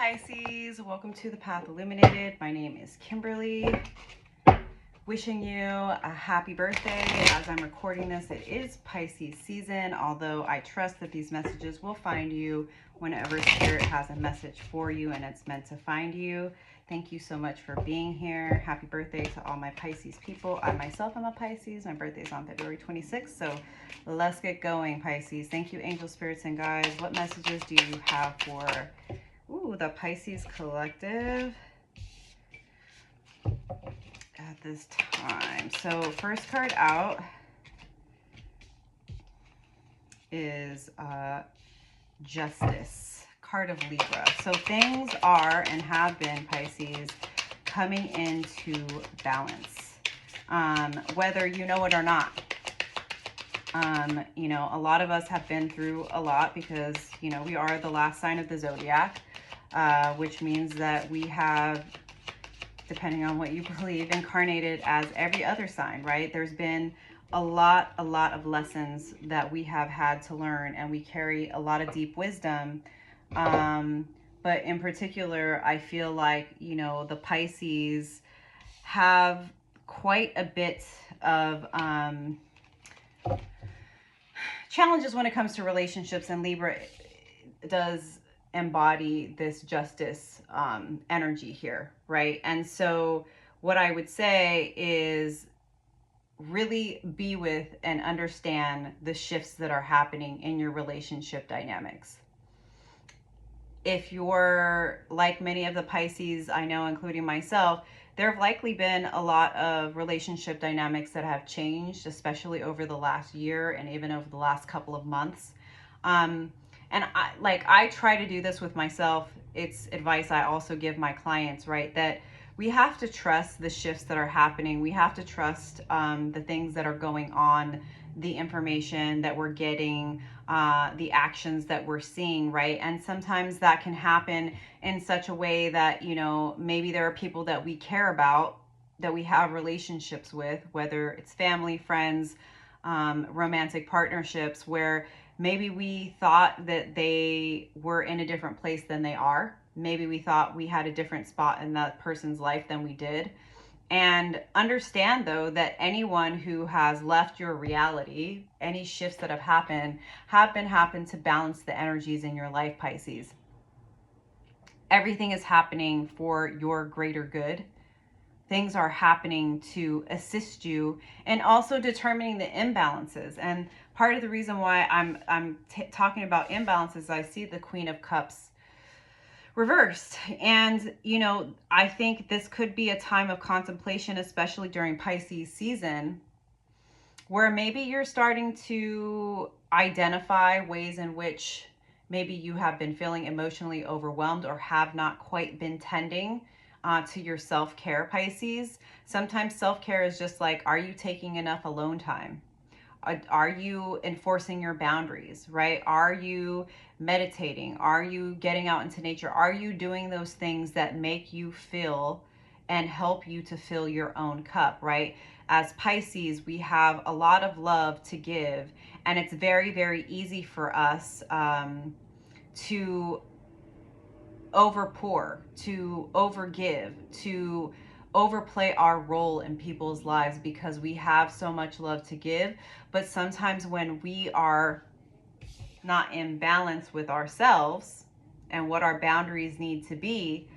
Pisces, welcome to the Path Illuminated. My name is Kimberly. Wishing you a happy birthday. As I'm recording this, it is Pisces season, although I trust that these messages will find you whenever Spirit has a message for you and it's meant to find you. Thank you so much for being here. Happy birthday to all my Pisces people. I myself am a Pisces. My birthday is on February 26th, so let's get going, Pisces. Thank you, angel spirits and guides. What messages do you have for the Pisces collective at this time? So first card out is Justice, card of Libra. So things are and have been, Pisces, coming into balance, whether you know it or not. You know, a lot of us have been through a lot because, you know, we are the last sign of the zodiac, which means that we have, depending on what you believe, incarnated as every other sign, right? There's been a lot of lessons that we have had to learn, and we carry a lot of deep wisdom. But in particular, I feel like, you know, the Pisces have quite a bit of challenges when it comes to relationships, and Libra does embody this justice energy here, right? And so what I would say is really be with and understand the shifts that are happening in your relationship dynamics. If you're like many of the Pisces I know, including myself, there have likely been a lot of relationship dynamics that have changed, especially over the last year and even over the last couple of months. And I try to do this with myself. It's advice I also give my clients, right? That we have to trust the shifts that are happening. We have to trust the things that are going on, the information that we're getting, the actions that we're seeing, right? And sometimes that can happen in such a way that, you know, maybe there are people that we care about, that we have relationships with, whether it's family, friends, romantic partnerships, where maybe we thought that they were in a different place than they are. Maybe we thought we had a different spot in that person's life than we did. And understand, though, that anyone who has left your reality, any shifts that have happened to balance the energies in your life, Pisces. Everything is happening for your greater good. Things are happening to assist you and also determining the imbalances. And part of the reason why I'm talking about imbalances, I see the Queen of Cups reversed. And, you know, I think this could be a time of contemplation, especially during Pisces season, where maybe you're starting to identify ways in which maybe you have been feeling emotionally overwhelmed or have not quite been tending to your self-care, Pisces. Sometimes self-care is just like, are you taking enough alone time? Are you enforcing your boundaries, right? Are you meditating? Are you getting out into nature? Are you doing those things that make you feel and help you to fill your own cup, right? As Pisces, we have a lot of love to give, and it's very, very easy for us to overpour, to overgive, to overplay our role in people's lives because we have so much love to give. But sometimes when we are not in balance with ourselves and what our boundaries need to be,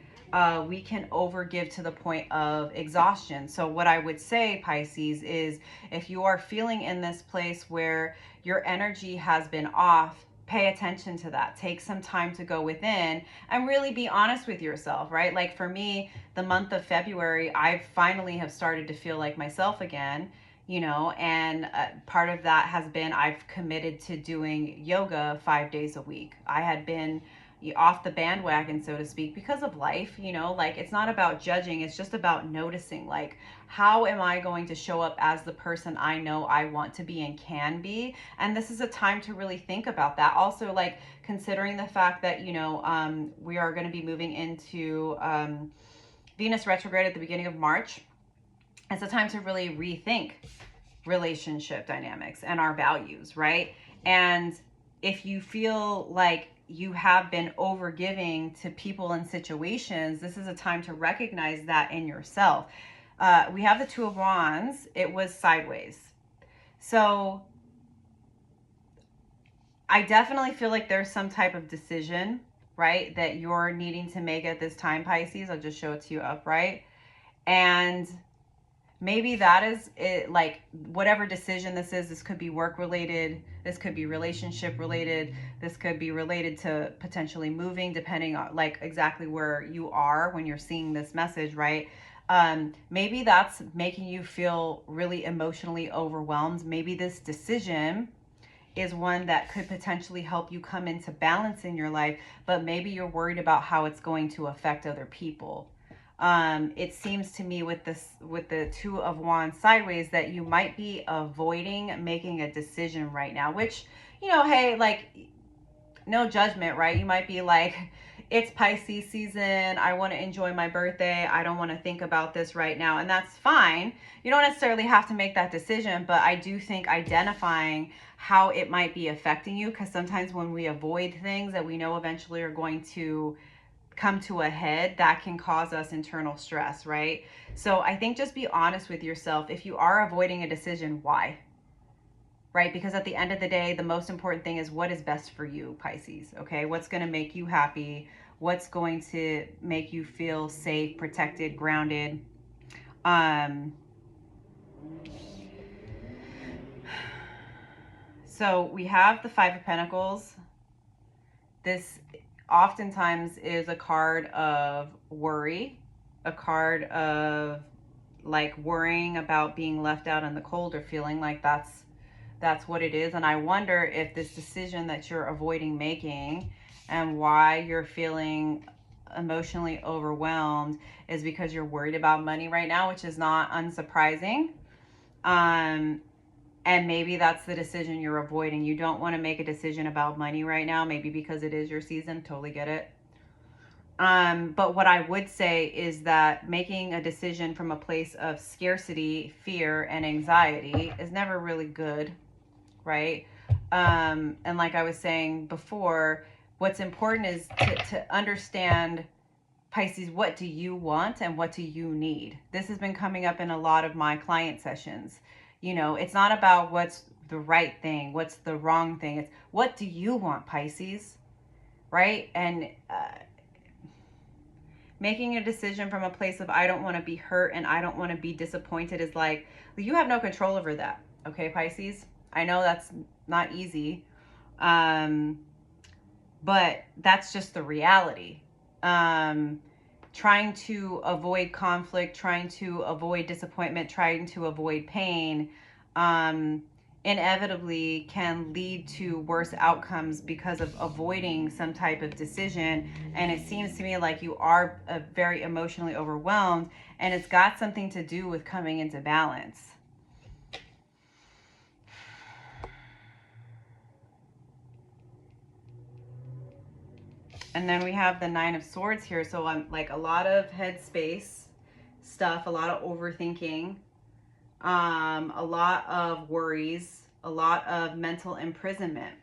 we can overgive to the point of exhaustion. So what I would say, Pisces, is if you are feeling in this place where your energy has been off, pay attention to that. Take some time to go within and really be honest with yourself, right? Like for me, the month of February, I finally have started to feel like myself again, you know, and part of that has been I've committed to doing yoga 5 days a week. I had been off the bandwagon, so to speak, because of life, you know, like it's not about judging, it's just about noticing, like, how am I going to show up as the person I know I want to be and can be? And this is a time to really think about that. Also, like, considering the fact that, you know, we are going to be moving into Venus retrograde at the beginning of March. It's a time to really rethink relationship dynamics and our values, right? And if you feel like you have been overgiving to people and situations, this is a time to recognize that in yourself. We have the Two of Wands. It was sideways. So I definitely feel like there's some type of decision, right, that you're needing to make at this time, Pisces. I'll just show it to you upright. And maybe that is it, like whatever decision this could be work related, this could be relationship related, this could be related to potentially moving, depending on like exactly where you are when you're seeing this message, right? Maybe that's making you feel really emotionally overwhelmed. Maybe this decision is one that could potentially help you come into balance in your life, but maybe you're worried about how it's going to affect other people. It seems to me with the Two of Wands sideways that you might be avoiding making a decision right now, which, you know, hey, like, no judgment, right? You might be like, it's Pisces season. I want to enjoy my birthday. I don't want to think about this right now. And that's fine. You don't necessarily have to make that decision, but I do think identifying how it might be affecting you, because sometimes when we avoid things that we know eventually are going to come to a head, that can cause us internal stress, right? So I think just be honest with yourself. If you are avoiding a decision, why? Right? Because at the end of the day, the most important thing is what is best for you, Pisces, okay? What's going to make you happy? What's going to make you feel safe, protected, grounded? So we have the Five of Pentacles. This oftentimes is a card of worry, a card of like worrying about being left out in the cold or feeling like that's what it is. And I wonder if this decision that you're avoiding making and why you're feeling emotionally overwhelmed is because you're worried about money right now, which is not unsurprising. And maybe that's the decision you're avoiding. You don't want to make a decision about money right now, maybe because it is your season. Totally get it. But what I would say is that making a decision from a place of scarcity, fear, and anxiety is never really good, right? And like I was saying before, what's important is to understand, Pisces, what do you want and what do you need? This has been coming up in a lot of my client sessions. You know, it's not about what's the right thing, what's the wrong thing. It's what do you want, Pisces, right? And making a decision from a place of I don't want to be hurt and I don't want to be disappointed is like, you have no control over that, okay, Pisces? I know that's not easy, but that's just the reality. Trying to avoid conflict, trying to avoid disappointment, trying to avoid pain, inevitably can lead to worse outcomes because of avoiding some type of decision. And it seems to me like you are very emotionally overwhelmed, and it's got something to do with coming into balance. And then we have the Nine of Swords here. So I'm like a lot of headspace stuff, a lot of overthinking, a lot of worries, a lot of mental imprisonment.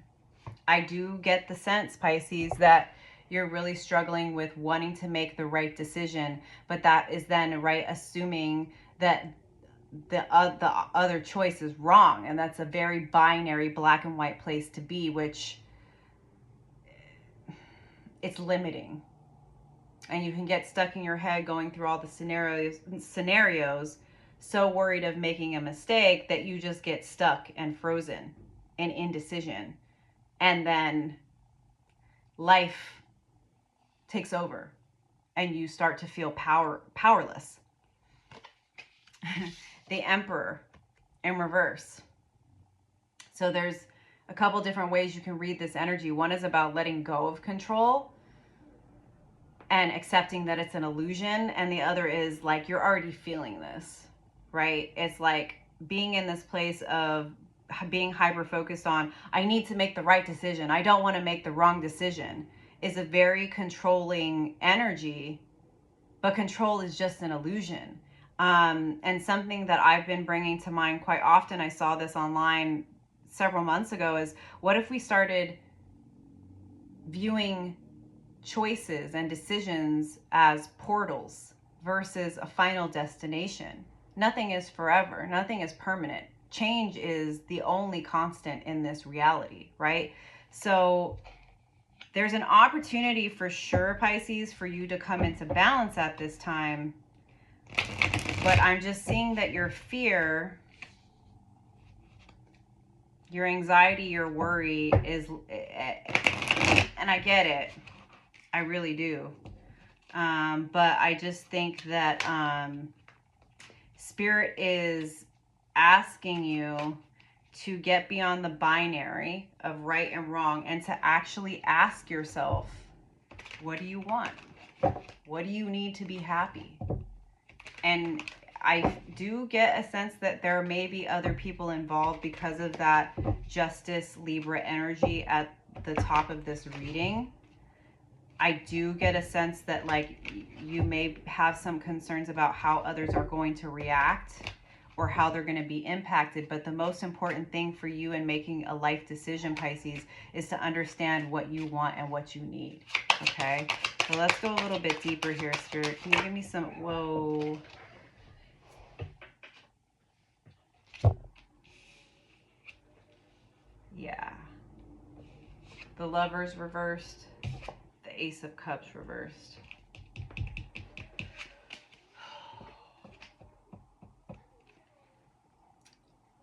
I do get the sense, Pisces, that you're really struggling with wanting to make the right decision, but that is then, right, assuming that the other choice is wrong. And that's a very binary black and white place to be, which it's limiting. And you can get stuck in your head going through all the scenarios, so worried of making a mistake that you just get stuck and frozen in indecision. And then life takes over and you start to feel powerless. The Emperor in reverse. So there's a couple different ways you can read this energy. One is about letting go of control and accepting that it's an illusion. And the other is like, you're already feeling this, right? It's like being in this place of being hyper focused on, I need to make the right decision, I don't want to make the wrong decision, is a very controlling energy, but control is just an illusion. And something that I've been bringing to mind quite often, I saw this online several months ago, is what if we started viewing choices and decisions as portals versus a final destination. Nothing is forever, nothing is permanent. Change is the only constant in this reality, right? So there's an opportunity for sure, Pisces, for you to come into balance at this time. But I'm just seeing that your fear, your anxiety, your worry is, and I get it. I really do. But I just think that Spirit is asking you to get beyond the binary of right and wrong and to actually ask yourself, what do you want? What do you need to be happy? And I do get a sense that there may be other people involved because of that Justice Libra energy at the top of this reading. I do get a sense that like you may have some concerns about how others are going to react or how they're going to be impacted. But the most important thing for you in making a life decision, Pisces, is to understand what you want and what you need. Okay, so let's go a little bit deeper here, Spirit. Can you give me some, whoa. Yeah. The Lovers reversed. The Ace of Cups reversed.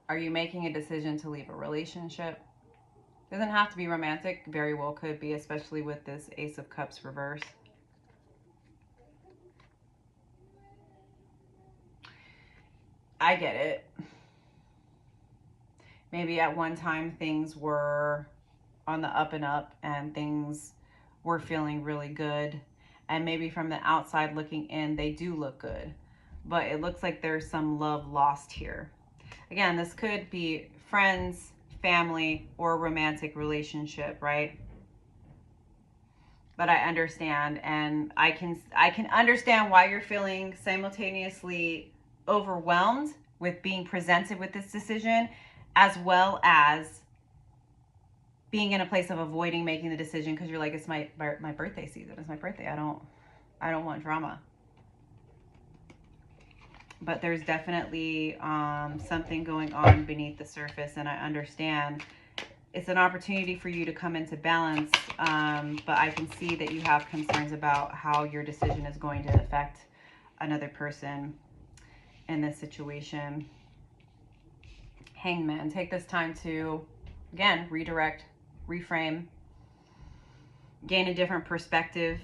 Are you making a decision to leave a relationship? Doesn't have to be romantic. Very well could be, especially with this Ace of Cups reverse. I get it. Maybe at one time things were on the up and up and things were feeling really good. And maybe from the outside looking in, they do look good. But it looks like there's some love lost here. Again, this could be friends, family, or a romantic relationship, right? But I understand, and I can understand why you're feeling simultaneously overwhelmed with being presented with this decision, as well as being in a place of avoiding making the decision because you're like, it's my birthday season. It's my birthday. I don't want drama. But there's definitely something going on beneath the surface, and I understand it's an opportunity for you to come into balance, but I can see that you have concerns about how your decision is going to affect another person in this situation. Hangman, take this time to, again, redirect, reframe, gain a different perspective.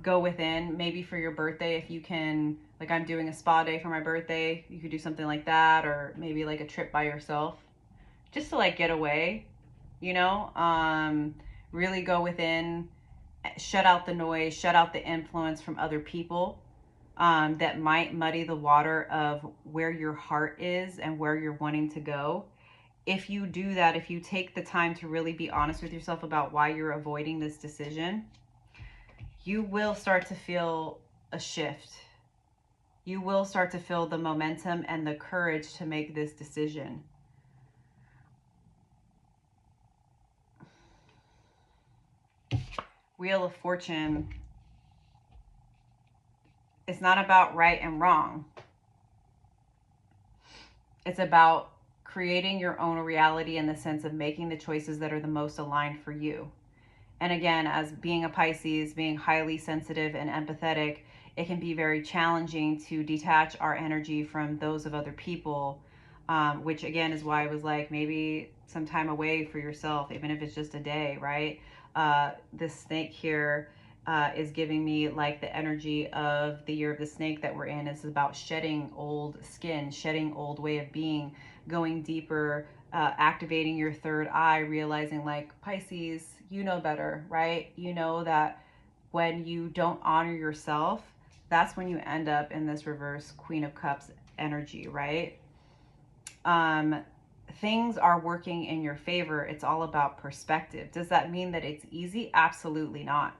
Go within, maybe for your birthday, if you can, like I'm doing a spa day for my birthday, you could do something like that, or maybe like a trip by yourself, just to like get away, you know, really go within, shut out the noise, shut out the influence from other people that might muddy the water of where your heart is and where you're wanting to go. If you do that, if you take the time to really be honest with yourself about why you're avoiding this decision, you will start to feel a shift. You will start to feel the momentum and the courage to make this decision. Wheel of Fortune. It's not about right and wrong. It's about creating your own reality in the sense of making the choices that are the most aligned for you. And again, as being a Pisces, being highly sensitive and empathetic, it can be very challenging to detach our energy from those of other people, which again is why I was like, maybe some time away for yourself, even if it's just a day, right? This snake here is giving me like the energy of the year of the snake that we're in. It's about shedding old skin, shedding old way of being, going deeper, activating your third eye, realizing like Pisces, you know better, right? You know that when you don't honor yourself, that's when you end up in this reverse Queen of Cups energy, right? Things are working in your favor. It's all about perspective. Does that mean that it's easy? Absolutely not.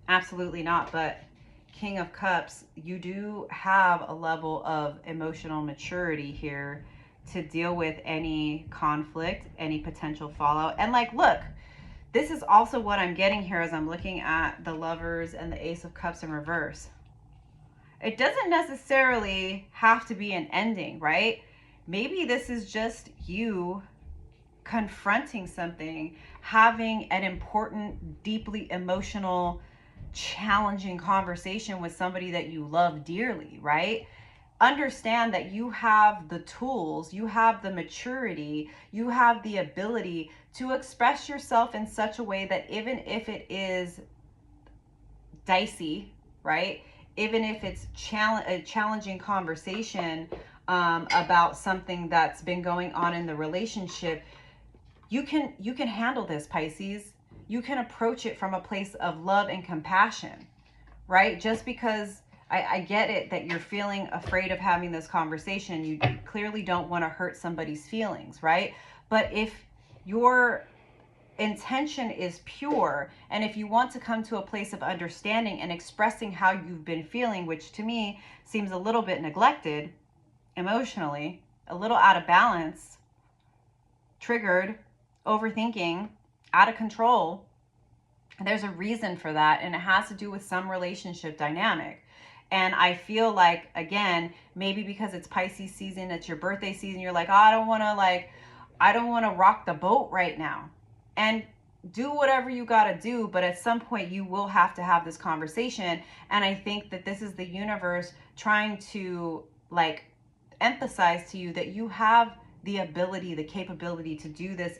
Absolutely not. But King of Cups, you do have a level of emotional maturity here to deal with any conflict, any potential fallout. And like, look, this is also what I'm getting here as I'm looking at the Lovers and the Ace of Cups in reverse. It doesn't necessarily have to be an ending, right? Maybe this is just you confronting something, having an important, deeply emotional, challenging conversation with somebody that you love dearly, right? Understand that you have the tools, you have the maturity, you have the ability to express yourself in such a way that even if it is dicey, right? Even if it's a challenging conversation about something that's been going on in the relationship, you can handle this, Pisces. You can approach it from a place of love and compassion, right? Just because I get it that you're feeling afraid of having this conversation, you clearly don't want to hurt somebody's feelings, right? But if your intention is pure, and if you want to come to a place of understanding and expressing how you've been feeling, which to me seems a little bit neglected emotionally, a little out of balance, triggered, overthinking, out of control, there's a reason for that, and it has to do with some relationship dynamic. And I feel like, again, maybe because it's Pisces season, it's your birthday season, you're like, oh, I don't want to rock the boat right now. And do whatever you got to do, but at some point you will have to have this conversation. And I think that this is the universe trying to like emphasize to you that you have the ability, the capability to do this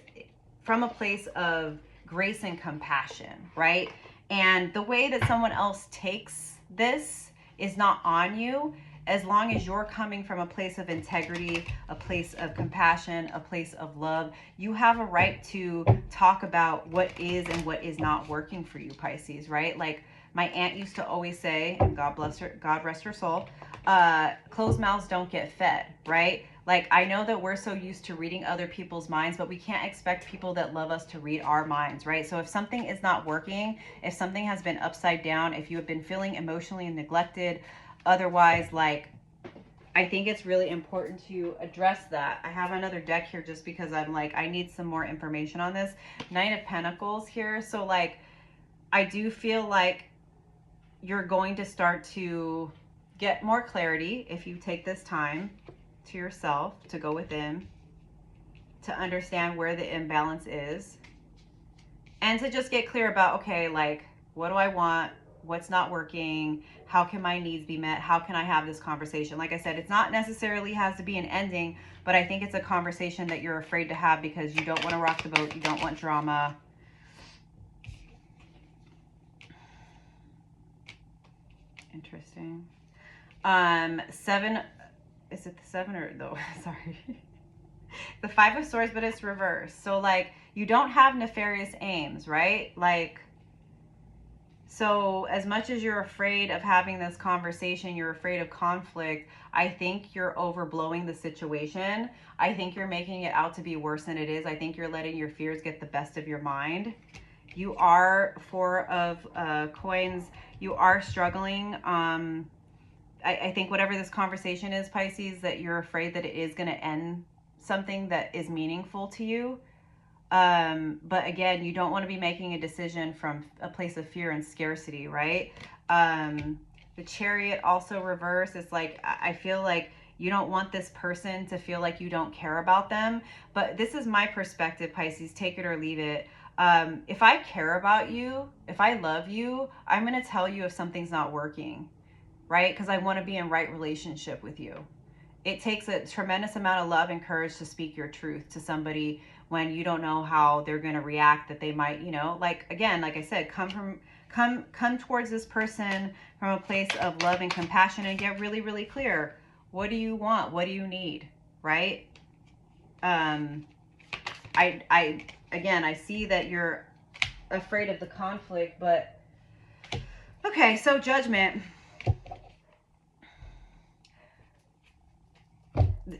from a place of grace and compassion, right? And the way that someone else takes this is not on you, as long as you're coming from a place of integrity, a place of compassion, a place of love. You have a right to talk about what is and what is not working for you, Pisces, right? Like my aunt used to always say, and God bless her, God rest her soul, closed mouths don't get fed, right? Like, I know that we're so used to reading other people's minds, but we can't expect people that love us to read our minds, right? So if something is not working, if something has been upside down, if you have been feeling emotionally neglected, otherwise, like, I think it's really important to address that. I have another deck here just because I'm like, I need some more information on this. Knight of Pentacles here. So, like, I do feel like you're going to start to get more clarity if you take this time to yourself, to go within, to understand where the imbalance is, and to just get clear about, okay, like, what do I want? What's not working? How can my needs be met? How can I have this conversation? Like I said, it's not necessarily has to be an ending, but I think it's a conversation that you're afraid to have because you don't want to rock the boat. You don't want drama. Interesting. Seven, is it the seven or no? Sorry. The Five of Swords, but it's reversed. So like you don't have nefarious aims, right? Like, so as much as you're afraid of having this conversation, you're afraid of conflict, I think you're overblowing the situation. I think you're making it out to be worse than it is. I think you're letting your fears get the best of your mind. You are Four of Coins. You are struggling. I think whatever this conversation is, Pisces, that you're afraid that it is going to end something that is meaningful to you. But again, you don't want to be making a decision from a place of fear and scarcity, right? The Chariot also reversed. It's like, I feel like you don't want this person to feel like you don't care about them. But this is my perspective, Pisces, take it or leave it. If I care about you, if I love you, I'm going to tell you if something's not working, right? Because I want to be in right relationship with you. It takes a tremendous amount of love and courage to speak your truth to somebody when you don't know how they're going to react, that they might, you know, like, again, like I said, come towards this person from a place of love and compassion and get really, really clear. What do you want? What do you need? Right? Again, I see that you're afraid of the conflict, but okay, so Judgment.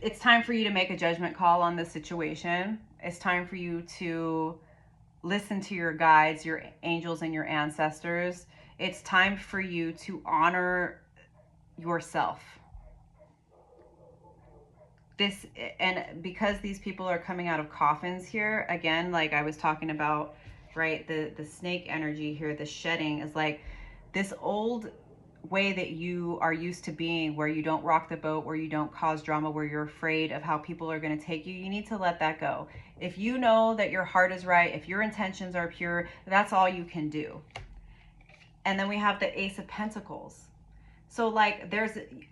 It's time for you to make a judgment call on this situation. It's time for you to listen to your guides, your angels, and your ancestors. It's time for you to honor yourself. this, and because these people are coming out of coffins here, again, like I was talking about, right, the snake energy here, the shedding is like this old way that you are used to being, where you don't rock the boat, where you don't cause drama, where you're afraid of how people are going to take you. You need to let that go. If you know that your heart is right, if your intentions are pure, that's all you can do. And then we have the Ace of Pentacles. So like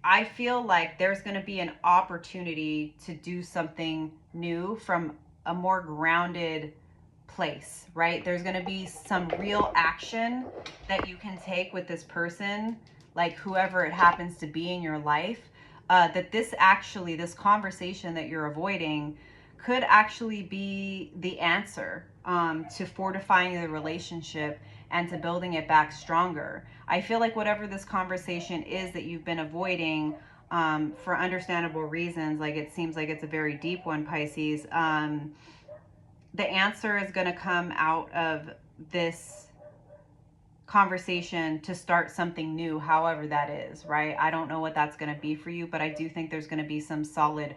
I feel like there's going to be an opportunity to do something new from a more grounded place, right? There's going to be some real action that you can take with this person, like whoever it happens to be in your life, that this conversation that you're avoiding could actually be the answer, to fortifying the relationship and to building it back stronger. I feel like whatever this conversation is that you've been avoiding, for understandable reasons, like it seems like it's a very deep one, Pisces, the answer is going to come out of this conversation to start something new, however that is, right? I don't know what that's going to be for you, but I do think there's going to be some solid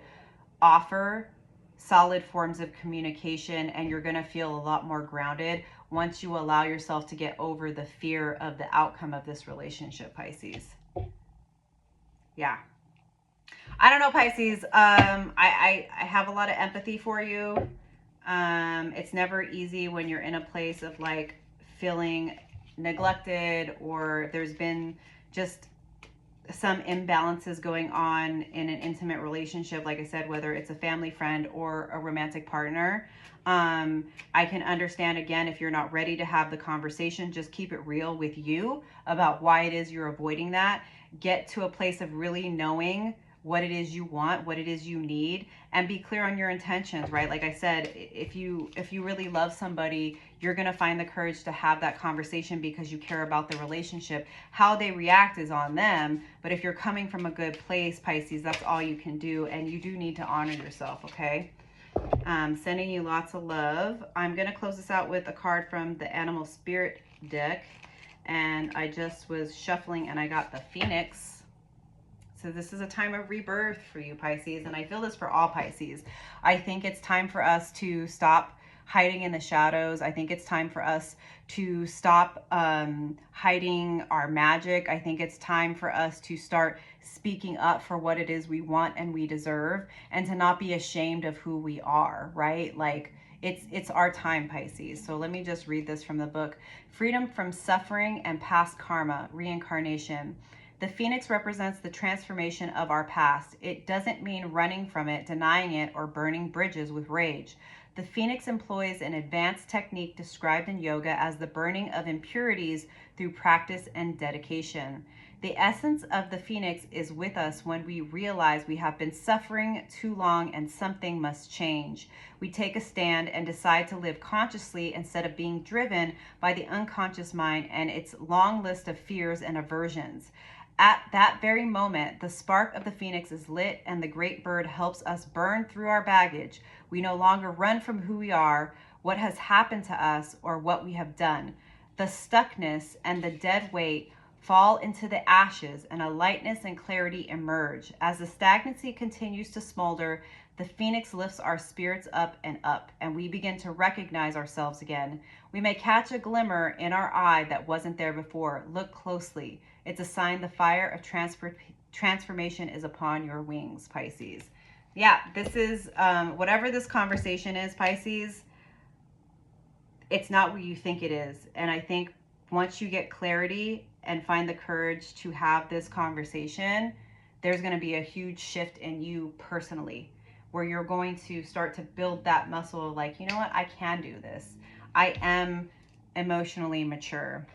offer, solid forms of communication, and you're going to feel a lot more grounded once you allow yourself to get over the fear of the outcome of this relationship, Pisces. Yeah. I don't know, Pisces. I have a lot of empathy for you. It's never easy when you're in a place of like feeling neglected, or there's been just some imbalances going on in an intimate relationship, like I said, whether it's a family friend or a romantic partner. I can understand, again, if you're not ready to have the conversation, just keep it real with you about why it is you're avoiding that. Get to a place of really knowing what it is you want, what it is you need, and be clear on your intentions, right? Like I said, if you really love somebody, you're going to find the courage to have that conversation because you care about the relationship. How they react is on them, but if you're coming from a good place, Pisces, that's all you can do, and you do need to honor yourself, okay? Sending you lots of love. I'm going to close this out with a card from the Animal Spirit deck, and I just was shuffling and I got the Phoenix. So this is a time of rebirth for you, Pisces, and I feel this for all Pisces. I think it's time for us to stop hiding in the shadows. I think it's time for us to stop hiding our magic. I think it's time for us to start speaking up for what it is we want and we deserve, and to not be ashamed of who we are, right? Like, it's our time, Pisces. So let me just read this from the book, Freedom from Suffering and Past Karma, Reincarnation. The Phoenix represents the transformation of our past. It doesn't mean running from it, denying it, or burning bridges with rage. The Phoenix employs an advanced technique described in yoga as the burning of impurities through practice and dedication. The essence of the Phoenix is with us when we realize we have been suffering too long and something must change. We take a stand and decide to live consciously instead of being driven by the unconscious mind and its long list of fears and aversions. At that very moment, the spark of the Phoenix is lit, and the great bird helps us burn through our baggage. We no longer run from who we are, what has happened to us, or what we have done. The stuckness and the dead weight fall into the ashes, and a lightness and clarity emerge. As the stagnancy continues to smolder, the Phoenix lifts our spirits up, and we begin to recognize ourselves again. We may catch a glimmer in our eye that wasn't there before. Look closely. It's a sign the fire of transformation is upon your wings, Pisces. Yeah, this is, whatever this conversation is, Pisces, it's not what you think it is. And I think once you get clarity and find the courage to have this conversation, there's going to be a huge shift in you personally, where you're going to start to build that muscle of like, you know what, I can do this. I am emotionally mature.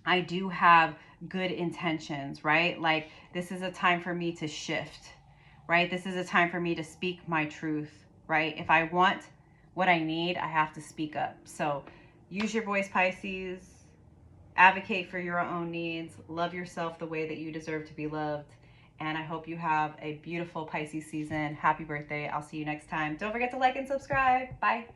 I do have good intentions, right? Like, this is a time for me to shift, right? This is a time for me to speak my truth, right? If I want what I need, I have to speak up. So use your voice, Pisces. Advocate for your own needs. Love yourself the way that you deserve to be loved. And I hope you have a beautiful Pisces season. Happy birthday. I'll see you next time. Don't forget to like and subscribe. Bye.